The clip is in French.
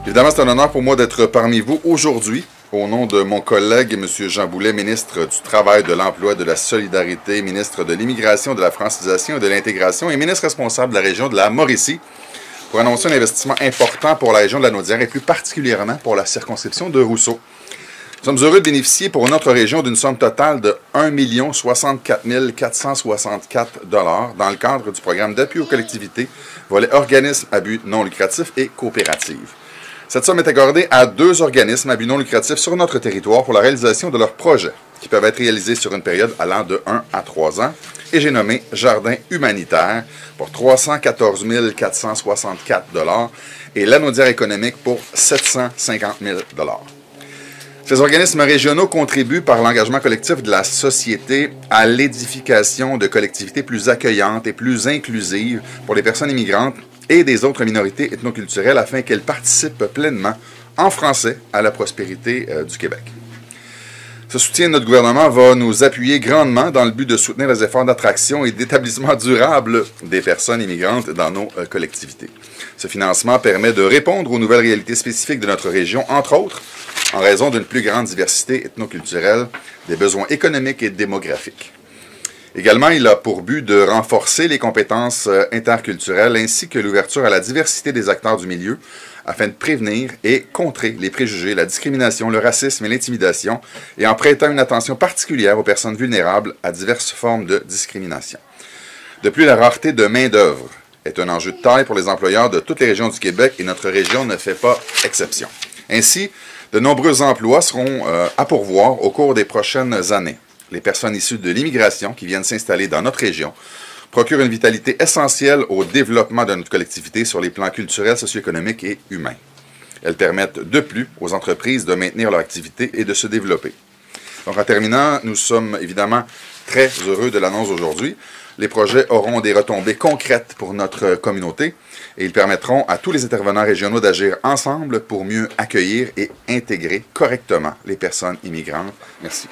Évidemment, c'est un honneur pour moi d'être parmi vous aujourd'hui, au nom de mon collègue, M. Jean Boulet, ministre du Travail, de l'Emploi, de la Solidarité, ministre de l'Immigration, de la Francisation et de l'Intégration et ministre responsable de la région de la Mauricie, pour annoncer un investissement important pour la région de la Naudière et plus particulièrement pour la circonscription de Rousseau. Nous sommes heureux de bénéficier pour notre région d'une somme totale de 1 064 464 $ dans le cadre du programme d'appui aux collectivités, volet organismes à but non lucratif et coopératives. Cette somme est accordée à 2 organismes à but non lucratif sur notre territoire pour la réalisation de leurs projets, qui peuvent être réalisés sur une période allant de 1 à 3 ans, et j'ai nommé Jardin humanitaire pour 314 464 $ et la Naudière économique pour 750 000 $. Ces organismes régionaux contribuent par l'engagement collectif de la société à l'édification de collectivités plus accueillantes et plus inclusives pour les personnes immigrantes et des autres minorités ethnoculturelles afin qu'elles participent pleinement en français à la prospérité du Québec. Ce soutien de notre gouvernement va nous appuyer grandement dans le but de soutenir les efforts d'attraction et d'établissement durable des personnes immigrantes dans nos collectivités. Ce financement permet de répondre aux nouvelles réalités spécifiques de notre région, entre autres, en raison d'une plus grande diversité ethnoculturelle, des besoins économiques et démographiques. Également, il a pour but de renforcer les compétences interculturelles ainsi que l'ouverture à la diversité des acteurs du milieu afin de prévenir et contrer les préjugés, la discrimination, le racisme et l'intimidation et en prêtant une attention particulière aux personnes vulnérables à diverses formes de discrimination. De plus, la rareté de main-d'œuvre est un enjeu de taille pour les employeurs de toutes les régions du Québec et notre région ne fait pas exception. Ainsi, de nombreux emplois seront à pourvoir au cours des prochaines années. Les personnes issues de l'immigration qui viennent s'installer dans notre région procurent une vitalité essentielle au développement de notre collectivité sur les plans culturels, socio-économiques et humains. Elles permettent de plus aux entreprises de maintenir leur activité et de se développer. Donc en terminant, nous sommes évidemment très heureux de l'annonce d'aujourd'hui. Les projets auront des retombées concrètes pour notre communauté et ils permettront à tous les intervenants régionaux d'agir ensemble pour mieux accueillir et intégrer correctement les personnes immigrantes. Merci.